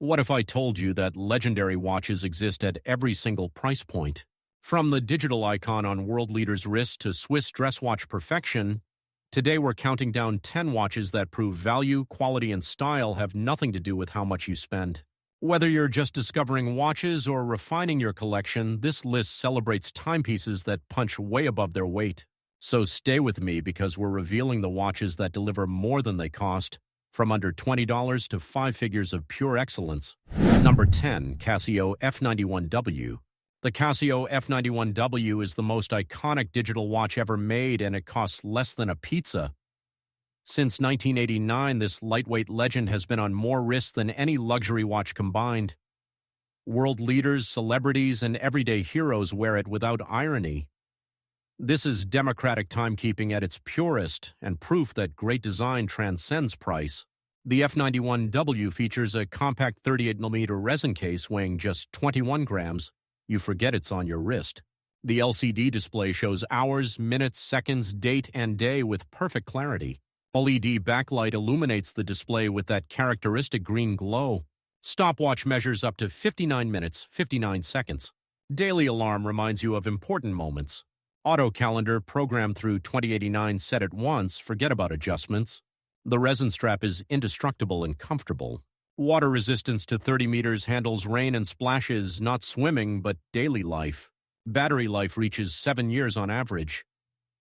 What if I told you that legendary watches exist at every single price point? From the digital icon on world leaders' wrists to Swiss dress watch perfection, today we're counting down 10 watches that prove value, quality, and style have nothing to do with how much you spend. Whether you're just discovering watches or refining your collection, this list celebrates timepieces that punch way above their weight. So stay with me because we're revealing the watches that deliver more than they cost, from under $20 to 5 figures of pure excellence. Number 10. Casio F91W. The Casio F91W is the most iconic digital watch ever made, and it costs less than a pizza. Since 1989, this lightweight legend has been on more wrists than any luxury watch combined. World leaders, celebrities, and everyday heroes wear it without irony. This is democratic timekeeping at its purest and proof that great design transcends price. The F91W features a compact 38mm resin case weighing just 21 grams. You forget it's on your wrist. The LCD display shows hours, minutes, seconds, date, and day with perfect clarity. LED backlight illuminates the display with that characteristic green glow. Stopwatch measures up to 59 minutes, 59 seconds. Daily alarm reminds you of important moments. Auto calendar programmed through 2089 set at once, forget about adjustments. The resin strap is indestructible and comfortable. Water resistance to 30 meters handles rain and splashes, not swimming, but daily life. Battery life reaches 7 years on average.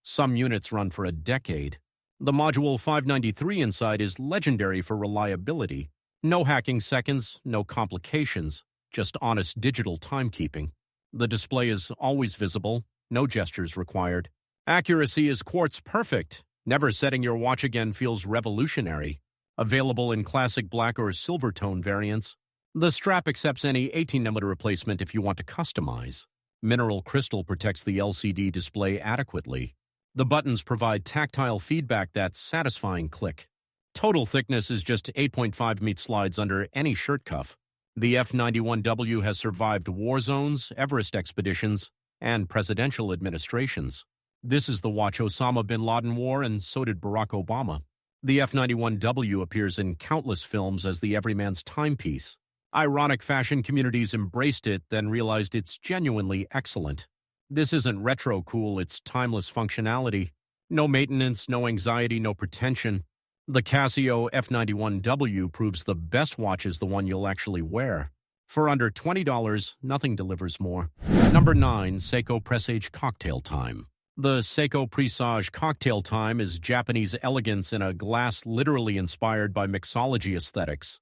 Some units run for a decade. The Module 593 inside is legendary for reliability. No hacking seconds, no complications, just honest digital timekeeping. The display is always visible. No gestures required. Accuracy is quartz perfect. Never setting your watch again feels revolutionary. Available in classic black or silver tone variants. The strap accepts any 18mm replacement if you want to customize. Mineral crystal protects the LCD display adequately. The buttons provide tactile feedback that's satisfying click. Total thickness is just 8.5 meat slides under any shirt cuff. The F91W has survived war zones, Everest expeditions, and presidential administrations. This is the watch Osama bin Laden wore, and so did Barack Obama. The F91W appears in countless films as the everyman's timepiece. Ironic fashion communities embraced it, then realized it's genuinely excellent. This isn't retro cool, it's timeless functionality. No maintenance, no anxiety, no pretension. The Casio F91W proves the best watch is the one you'll actually wear. For under $20, nothing delivers more. Number 9. Seiko Presage Cocktail Time. The Seiko Presage Cocktail Time is Japanese elegance in a glass literally inspired by mixology aesthetics.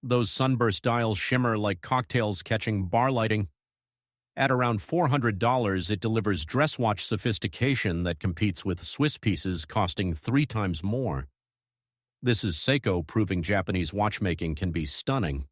Those sunburst dials shimmer like cocktails catching bar lighting. At around $400, it delivers dress watch sophistication that competes with Swiss pieces costing 3 times more. This is Seiko proving Japanese watchmaking can be stunning.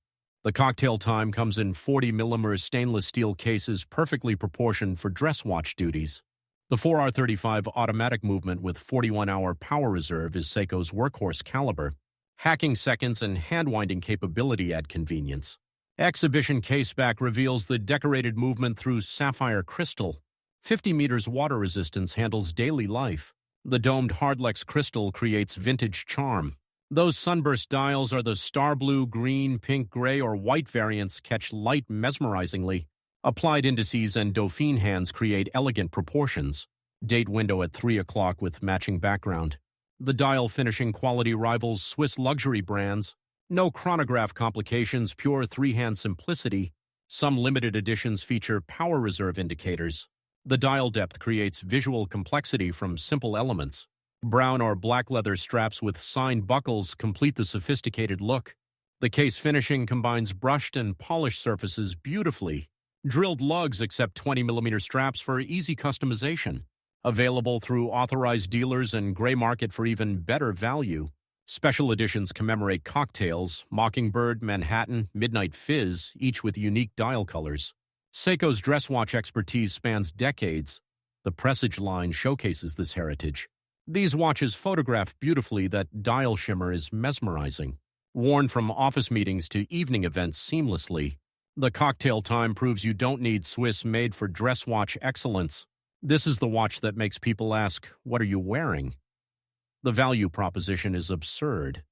The Cocktail Time comes in 40mm stainless steel cases perfectly proportioned for dress watch duties. The 4R35 automatic movement with 41-hour power reserve is Seiko's workhorse caliber. Hacking seconds and hand-winding capability add convenience. Exhibition caseback reveals the decorated movement through sapphire crystal. 50 meters water resistance handles daily life. The domed Hardlex crystal creates vintage charm. Those sunburst dials are the star blue, green, pink, gray, or white variants catch light mesmerizingly. Applied indices and Dauphine hands create elegant proportions. Date window at 3 o'clock with matching background. The dial finishing quality rivals Swiss luxury brands. No chronograph complications, pure 3-hand simplicity. Some limited editions feature power reserve indicators. The dial depth creates visual complexity from simple elements. Brown or black leather straps with signed buckles complete the sophisticated look. The case finishing combines brushed and polished surfaces beautifully. Drilled lugs accept 20mm straps for easy customization. Available through authorized dealers and gray market for even better value. Special editions commemorate cocktails, Mockingbird, Manhattan, Midnight Fizz, each with unique dial colors. Seiko's dress watch expertise spans decades. The Presage line showcases this heritage. These watches photograph beautifully that dial shimmer is mesmerizing. Worn from office meetings to evening events seamlessly. The Cocktail Time proves you don't need Swiss made-for-dress watch excellence. This is the watch that makes people ask, what are you wearing? The value proposition is absurd.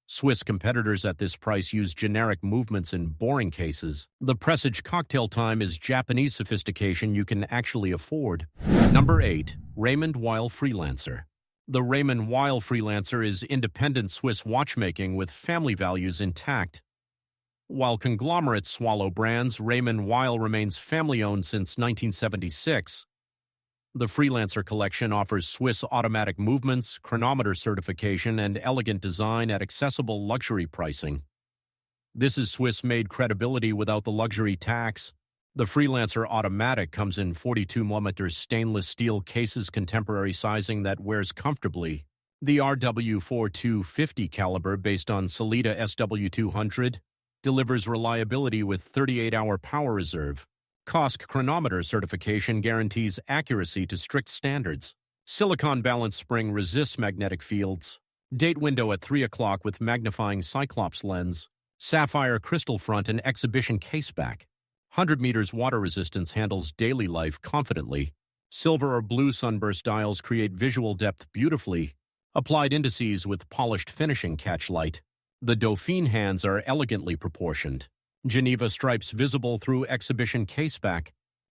Swiss competitors at this price use generic movements in boring cases. The Presage cocktail time is Japanese sophistication you can actually afford. Number 8. Raymond Weil Freelancer. The Raymond Weil Freelancer is independent Swiss watchmaking with family values intact. While conglomerates swallow brands, Raymond Weil remains family-owned since 1976. The Freelancer collection offers Swiss automatic movements, chronometer certification, and elegant design at accessible luxury pricing. This is Swiss-made credibility without the luxury tax. The Freelancer Automatic comes in 42mm stainless steel cases, contemporary sizing that wears comfortably. The RW4250 caliber, based on Sellita SW200, delivers reliability with 38-hour power reserve. COSC chronometer certification guarantees accuracy to strict standards. Silicon balance spring resists magnetic fields. Date window at 3 o'clock with magnifying Cyclops lens. Sapphire crystal front and exhibition caseback. 100 meters water resistance handles daily life confidently. Silver or blue sunburst dials create visual depth beautifully. Applied indices with polished finishing catch light. The Dauphine hands are elegantly proportioned. Geneva stripes visible through exhibition caseback.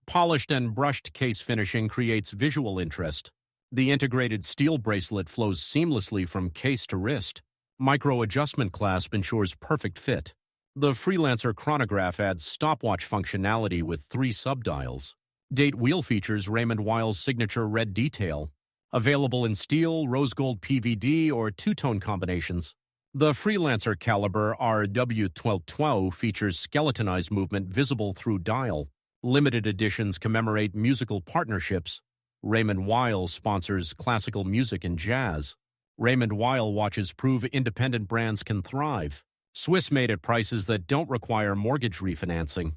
Polished and brushed case finishing creates visual interest. The integrated steel bracelet flows seamlessly from case to wrist. Micro adjustment clasp ensures perfect fit. The Freelancer chronograph adds stopwatch functionality with 3 subdials. Date wheel features Raymond Weil's signature red detail. Available in steel, rose gold PVD, or two-tone combinations. The Freelancer caliber RW1212 features skeletonized movement visible through dial. Limited editions commemorate musical partnerships. Raymond Weil sponsors classical music and jazz. Raymond Weil watches prove independent brands can thrive. Swiss-made at prices that don't require mortgage refinancing.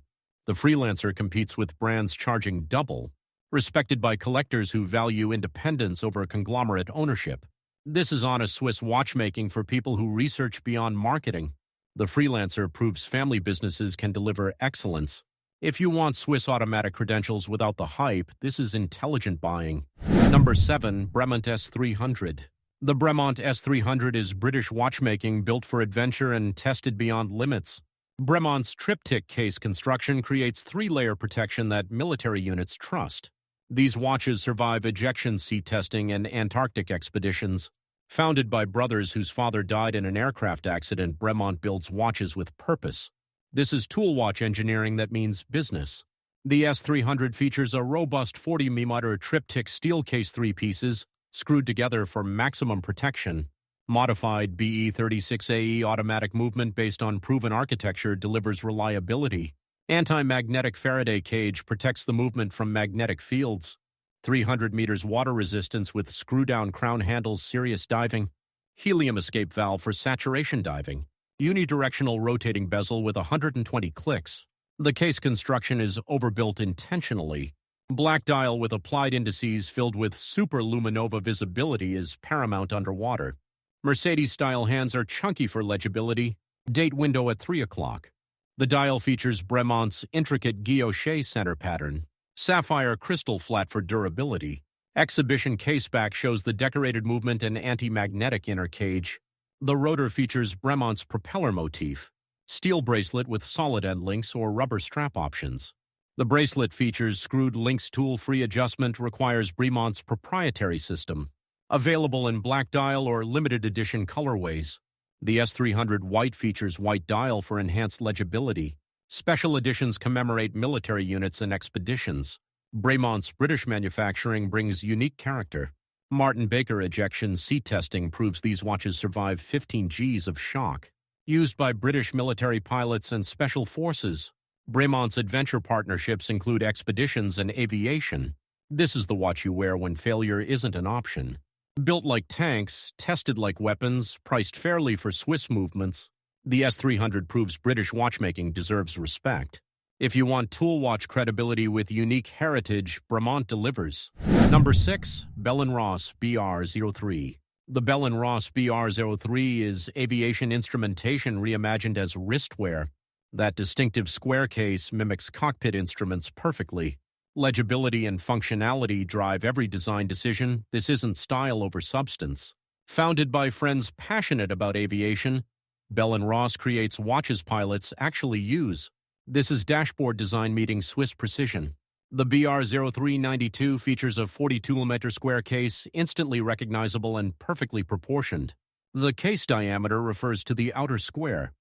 The Freelancer competes with brands charging double. Respected by collectors who value independence over conglomerate ownership. This is honest Swiss watchmaking for people who research beyond marketing. The Freelancer proves family businesses can deliver excellence. If you want Swiss automatic credentials without the hype, this is intelligent buying. Number 7. Bremont S300. The Bremont S300 is British watchmaking built for adventure and tested beyond limits. Bremont's triptych case construction creates 3-layer protection that military units trust. These watches survive ejection seat testing and Antarctic expeditions. Founded by brothers whose father died in an aircraft accident, Bremont builds watches with purpose. This is tool watch engineering that means business. The S300 features a robust 40mm triptych steel case 3 pieces, screwed together for maximum protection. Modified BE36AE automatic movement based on proven architecture delivers reliability. Anti-magnetic Faraday cage protects the movement from magnetic fields. 300 meters water resistance with screw-down crown handles, serious diving. Helium escape valve for saturation diving. Unidirectional rotating bezel with 120 clicks. The case construction is overbuilt intentionally. Black dial with applied indices filled with superluminova visibility is paramount underwater. Mercedes-style hands are chunky for legibility. Date window at 3 o'clock. The dial features Bremont's intricate guilloche center pattern. Sapphire crystal flat for durability. Exhibition caseback shows the decorated movement and anti-magnetic inner cage. The rotor features Bremont's propeller motif. Steel bracelet with solid end links or rubber strap options. The bracelet features screwed links tool-free adjustment, requires Bremont's proprietary system. Available in black dial or limited edition colorways. The S300 White features white dial for enhanced legibility. Special editions commemorate military units and expeditions. Bremont's British manufacturing brings unique character. Martin Baker ejection seat testing proves these watches survive 15 Gs of shock. Used by British military pilots and special forces. Bremont's adventure partnerships include expeditions and aviation. This is the watch you wear when failure isn't an option. Built like tanks, tested like weapons, priced fairly for Swiss movements, the S300 proves British watchmaking deserves respect. If you want tool watch credibility with unique heritage, Bremont delivers. Number 6. Bell & Ross BR03. The Bell & Ross BR03 is aviation instrumentation reimagined as wristwear. That distinctive square case mimics cockpit instruments perfectly. Legibility and functionality drive every design decision. This isn't style over substance. Founded by friends passionate about aviation, Bell & Ross creates watches pilots actually use. This is dashboard design meeting Swiss precision. The BR0392 features a 42mm square case, instantly recognizable and perfectly proportioned. The case diameter refers to the outer square.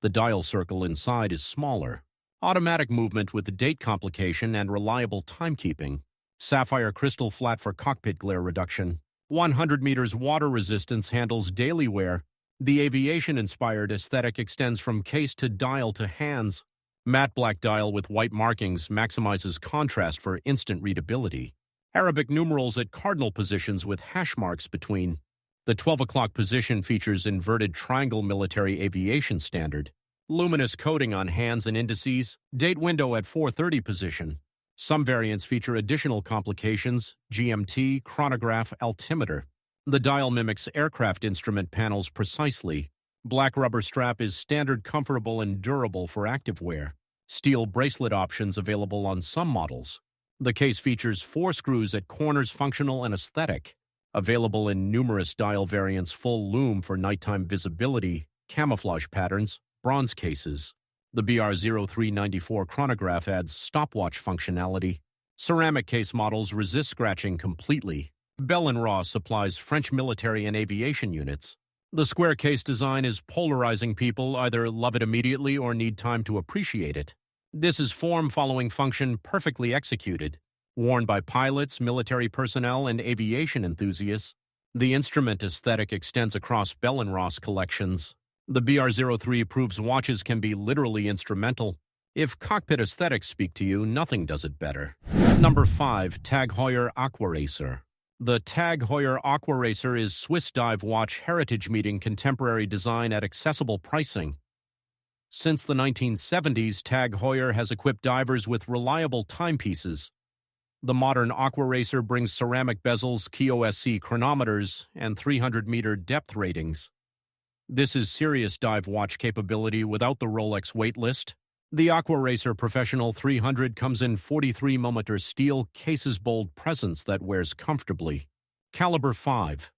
The dial circle inside is smaller. Automatic movement with date complication and reliable timekeeping. Sapphire crystal flat for cockpit glare reduction. 100 meters water resistance handles daily wear. The aviation-inspired aesthetic extends from case to dial to hands. Matte black dial with white markings maximizes contrast for instant readability. Arabic numerals at cardinal positions with hash marks between. The 12 o'clock position features inverted triangle military aviation standard. Luminous coating on hands and indices. Date window at 4:30 position. Some variants feature additional complications, GMT, chronograph, altimeter. The dial mimics aircraft instrument panels precisely. Black rubber strap is standard, comfortable, and durable for active wear. Steel bracelet options available on some models. The case features 4 screws at corners, functional and aesthetic. Available in numerous dial variants, full lume for nighttime visibility, camouflage patterns, bronze cases. The BR0394 chronograph adds stopwatch functionality. Ceramic case models resist scratching completely. Bell & Ross supplies French military and aviation units. The square case design is polarizing. People either love it immediately or need time to appreciate it. This is form following function perfectly executed. Worn by pilots, military personnel, and aviation enthusiasts, the instrument aesthetic extends across Bell & Ross collections. The BR03 proves watches can be literally instrumental. If cockpit aesthetics speak to you, nothing does it better. Number 5. TAG Heuer Aquaracer. The TAG Heuer Aquaracer is Swiss dive watch heritage meeting contemporary design at accessible pricing. Since the 1970s, TAG Heuer has equipped divers with reliable timepieces. The modern Aquaracer brings ceramic bezels, QOSC chronometers, and 300-meter depth ratings. This is serious dive watch capability without the Rolex waitlist. The Aquaracer Professional 300 comes in 43mm steel case's bold presence that wears comfortably. Caliber 5.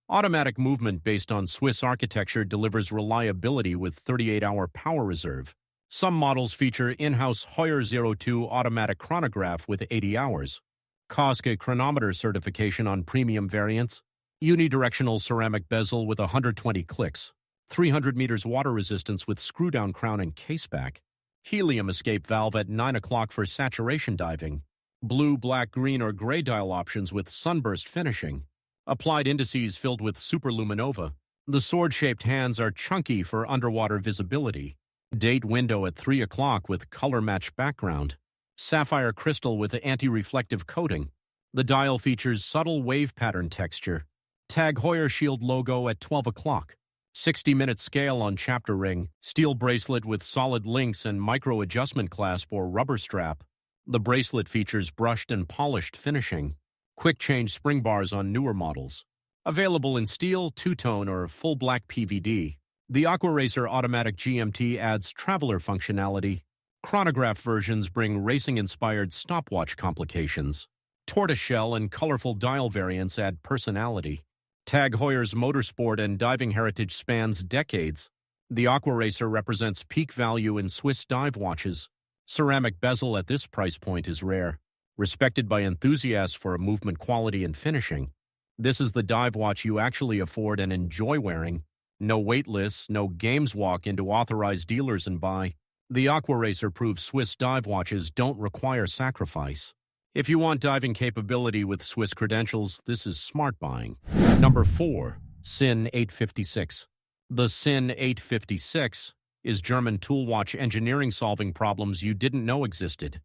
Automatic movement based on Swiss architecture delivers reliability with 38-hour power reserve. Some models feature in-house Heuer 02 automatic chronograph with 80 hours. Casio chronometer certification on premium variants. Unidirectional ceramic bezel with 120 clicks. 300 meters water resistance with screw-down crown and caseback. Helium escape valve at 9 o'clock for saturation diving. Blue, black, green, or gray dial options with sunburst finishing. Applied indices filled with superluminova. The sword-shaped hands are chunky for underwater visibility. Date window at 3 o'clock with color-matched background. Sapphire crystal with anti-reflective coating. The dial features subtle wave pattern texture. TAG Heuer Shield logo at 12 o'clock. 60-minute scale on chapter ring. Steel bracelet with solid links and micro-adjustment clasp or rubber strap. The bracelet features brushed and polished finishing. Quick change spring bars on newer models. Available in steel, two-tone, or full black PVD. The Aquaracer Automatic GMT adds traveler functionality. Chronograph versions bring racing-inspired stopwatch complications. Tortoiseshell and colorful dial variants add personality. TAG Heuer's motorsport and diving heritage spans decades. The Aquaracer represents peak value in Swiss dive watches. Ceramic bezel at this price point is rare. Respected by enthusiasts for movement quality and finishing. This is the dive watch you actually afford and enjoy wearing. No wait lists, no games. Walk into authorized dealers and buy. The Aquaracer proves Swiss dive watches don't require sacrifice. If you want diving capability with Swiss credentials, this is smart buying. Number 4. Sinn 856. The Sinn 856 is German tool watch engineering solving problems you didn't know existed.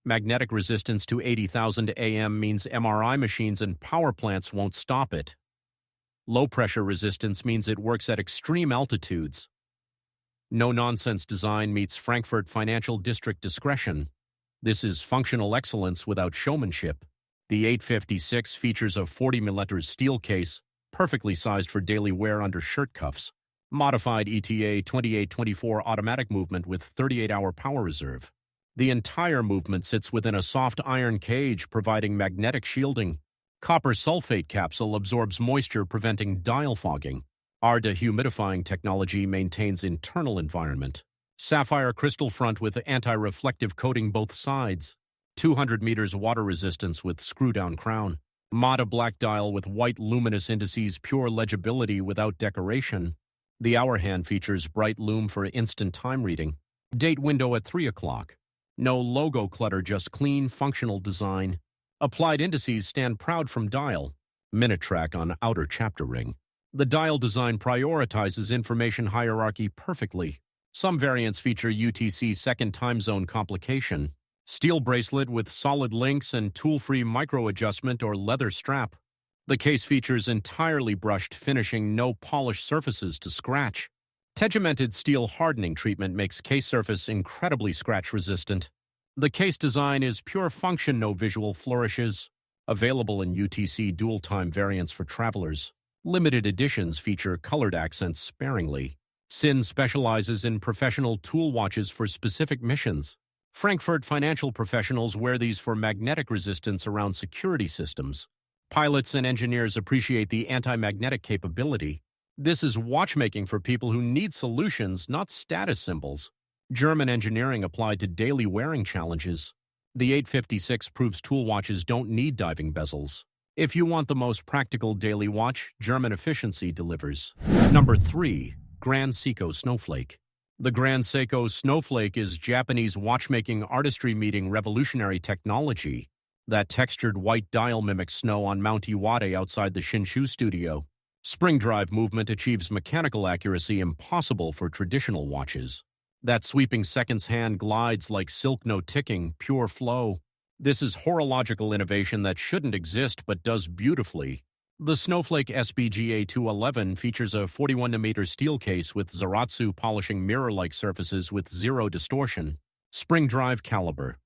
Magnetic resistance to 80,000 AM means MRI machines and power plants won't stop it. Low pressure resistance means it works at extreme altitudes. No-nonsense design meets Frankfurt Financial District discretion. This is functional excellence without showmanship. The 856 features a 40mm steel case, perfectly sized for daily wear under shirt cuffs. Modified ETA 2824 automatic movement with 38-hour power reserve. The entire movement sits within a soft iron cage providing magnetic shielding. Copper sulfate capsule absorbs moisture preventing dial fogging. Our dehumidifying technology maintains internal environment. Sapphire crystal front with anti-reflective coating both sides. 200 meters water resistance with screw-down crown. Mata black dial with white luminous indices, pure legibility without decoration. The hour hand features bright lume for instant time reading. Date window at 3 o'clock. No logo clutter, just clean, functional design. Applied indices stand proud from dial. Minute track on outer chapter ring. The dial design prioritizes information hierarchy perfectly. Some variants feature UTC second time zone complication. Steel bracelet with solid links and tool-free micro adjustment or leather strap. The case features entirely brushed finishing, no polished surfaces to scratch. Tegimented steel hardening treatment makes case surface incredibly scratch-resistant. The case design is pure function, no visual flourishes. Available in UTC dual-time variants for travelers. Limited editions feature colored accents sparingly. Sinn specializes in professional tool watches for specific missions. Frankfurt financial professionals wear these for magnetic resistance around security systems. Pilots and engineers appreciate the anti-magnetic capability. This is watchmaking for people who need solutions, not status symbols. German engineering applied to daily wearing challenges. The 856 proves tool watches don't need diving bezels. If you want the most practical daily watch, German efficiency delivers. Number 3. Grand Seiko Snowflake. The Grand Seiko Snowflake is Japanese watchmaking artistry meeting revolutionary technology. That textured white dial mimics snow on Mount Iwate outside the Shinshu studio. Spring drive movement achieves mechanical accuracy impossible for traditional watches. That sweeping seconds hand glides like silk, no ticking, pure flow. This is horological innovation that shouldn't exist but does beautifully. The Snowflake SBGA 211 features a 41mm steel case with Zaratsu polishing mirror-like surfaces with zero distortion. Spring drive caliber.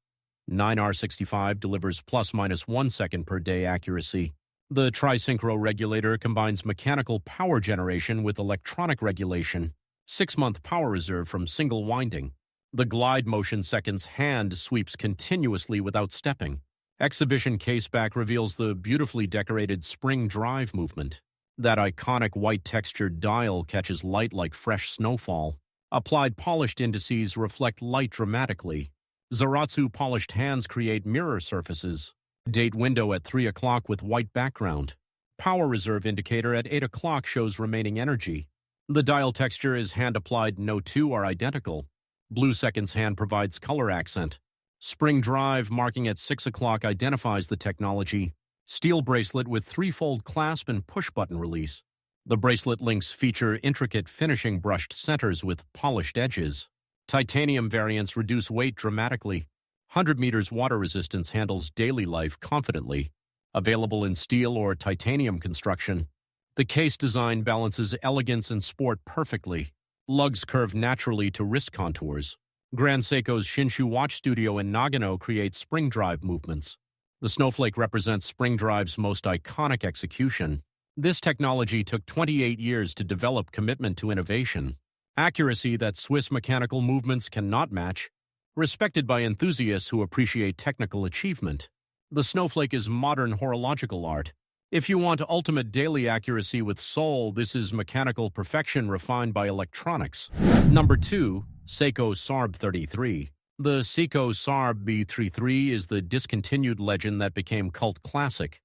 9R65 delivers plus-minus 1 second per day accuracy. The Tri-Synchro regulator combines mechanical power generation with electronic regulation. 6-month power reserve from single winding. The glide motion seconds hand sweeps continuously without stepping. Exhibition caseback reveals the beautifully decorated spring drive movement. That iconic white textured dial catches light like fresh snowfall. Applied polished indices reflect light dramatically. Zaratsu polished hands create mirror surfaces. Date window at 3 o'clock with white background. Power reserve indicator at 8 o'clock shows remaining energy. The dial texture is hand-applied, no two are identical. Blue seconds hand provides color accent. Spring drive marking at 6 o'clock identifies the technology. Steel bracelet with 3-fold clasp and push-button release. The bracelet links feature intricate finishing brushed centers with polished edges. Titanium variants reduce weight dramatically. 100 meters water resistance handles daily life confidently. Available in steel or titanium construction. The case design balances elegance and sport perfectly. Lugs curve naturally to wrist contours. Grand Seiko's Shinshu Watch Studio in Nagano creates spring drive movements. The Snowflake represents spring drive's most iconic execution. This technology took 28 years to develop, commitment to innovation. Accuracy that Swiss mechanical movements cannot match. Respected by enthusiasts who appreciate technical achievement. The Snowflake is modern horological art. If you want ultimate daily accuracy with soul, this is mechanical perfection refined by electronics. Number 2. Seiko SARB033. The Seiko SARB033 is the discontinued legend that became cult classic.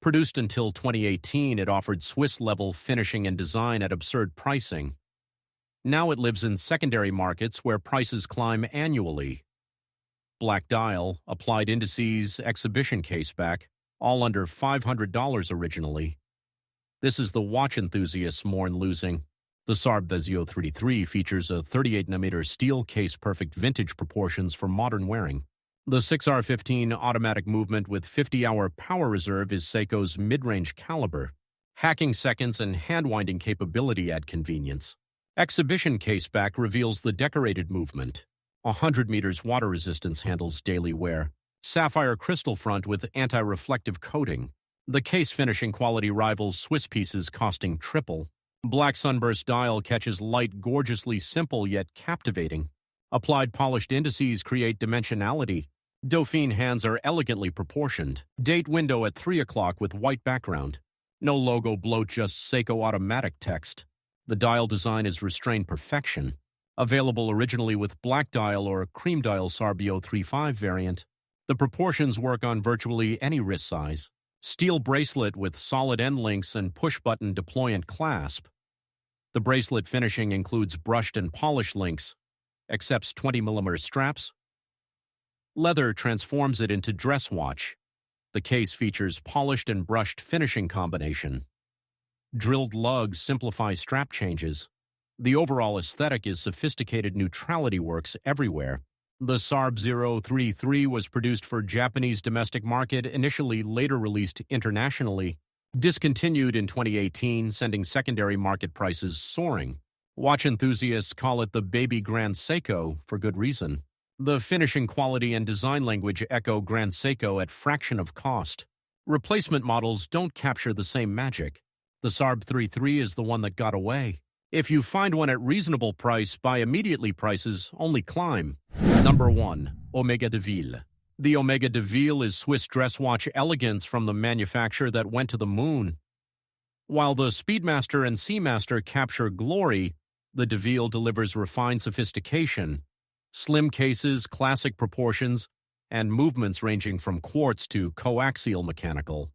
Produced until 2018, it offered Swiss-level finishing and design at absurd pricing. Now it lives in secondary markets where prices climb annually. Black dial, applied indices, exhibition caseback, all under $500 originally. This is the watch enthusiasts mourn losing. The SARB033 features a 38mm steel case, perfect vintage proportions for modern wearing. The 6R15 automatic movement with 50-hour power reserve is Seiko's mid-range caliber. Hacking seconds and hand-winding capability add convenience. Exhibition caseback reveals the decorated movement. 100 meters water resistance handles daily wear. Sapphire crystal front with anti-reflective coating. The case finishing quality rivals Swiss pieces costing triple. Black sunburst dial catches light, gorgeously simple yet captivating. Applied polished indices create dimensionality. Dauphine hands are elegantly proportioned. Date window at 3 o'clock with white background. No logo bloat, just Seiko automatic text. The dial design is restrained perfection. Available originally with black dial or cream dial SARB033 variant. The proportions work on virtually any wrist size. Steel bracelet with solid end links and push-button deployant clasp. The bracelet finishing includes brushed and polished links, accepts 20mm straps. Leather transforms it into dress watch. The case features polished and brushed finishing combination. Drilled lugs simplify strap changes. The overall aesthetic is sophisticated neutrality works everywhere. The SARB033 was produced for Japanese domestic market, initially later released internationally. Discontinued in 2018, sending secondary market prices soaring. Watch enthusiasts call it the baby Grand Seiko for good reason. The finishing quality and design language echo Grand Seiko at fraction of cost. Replacement models don't capture the same magic. The SARB033 is the one that got away. If you find one at reasonable price, buy immediately. Prices only climb. Number 1. Omega de Ville. The Omega de Ville is Swiss dress watch elegance from the manufacturer that went to the moon. While the Speedmaster and Seamaster capture glory, the de Ville delivers refined sophistication. Slim cases, classic proportions, and movements ranging from quartz to coaxial mechanical.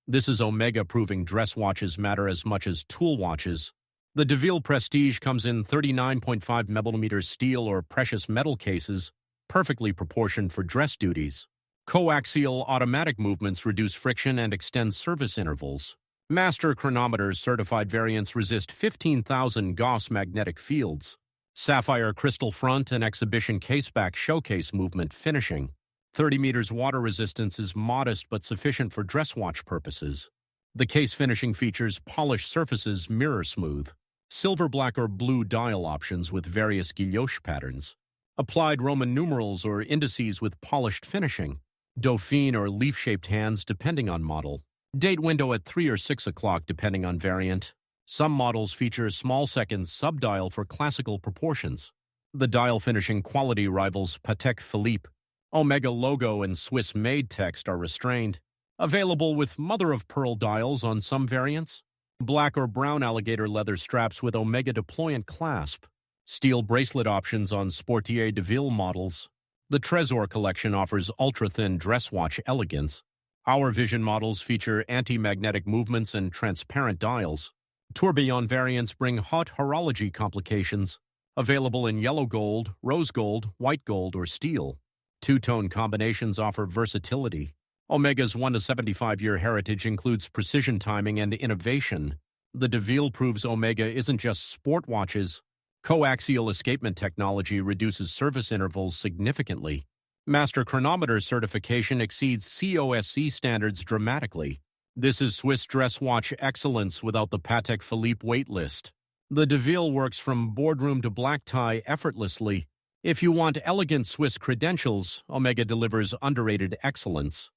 This is Omega proving dress watches matter as much as tool watches. The de Ville Prestige comes in 39.5mm steel or precious metal cases, perfectly proportioned for dress duties. Coaxial automatic movements reduce friction and extend service intervals. Master chronometers certified variants resist 15,000 Gauss magnetic fields. Sapphire crystal front and exhibition caseback showcase movement finishing. 30 meters water resistance is modest but sufficient for dress watch purposes. The case finishing features polished surfaces mirror smooth. Silver, black, or blue dial options with various guilloche patterns. Applied Roman numerals or indices with polished finishing. Dauphine or leaf-shaped hands depending on model. Date window at 3 or 6 o'clock depending on variant. Some models feature small seconds sub-dial for classical proportions. The dial finishing quality rivals Patek Philippe. Omega logo and Swiss-made text are restrained. Available with mother-of-pearl dials on some variants. Black or brown alligator leather straps with Omega deployant clasp. Steel bracelet options on Sportier de Ville models. The Trésor collection offers ultra-thin dress watch elegance. Our Vision models feature anti-magnetic movements and transparent dials. Tourbillon variants bring hot horology complications. Available in yellow gold, rose gold, white gold, or steel. Two-tone combinations offer versatility. Omega's 1 to 75-year heritage includes precision timing and innovation. The de Ville proves Omega isn't just sport watches. Coaxial escapement technology reduces service intervals significantly. Master chronometer certification exceeds COSC standards dramatically. This is Swiss dress watch excellence without the Patek Philippe wait list. The de Ville works from boardroom to black tie effortlessly. If you want elegant Swiss credentials, Omega delivers underrated excellence.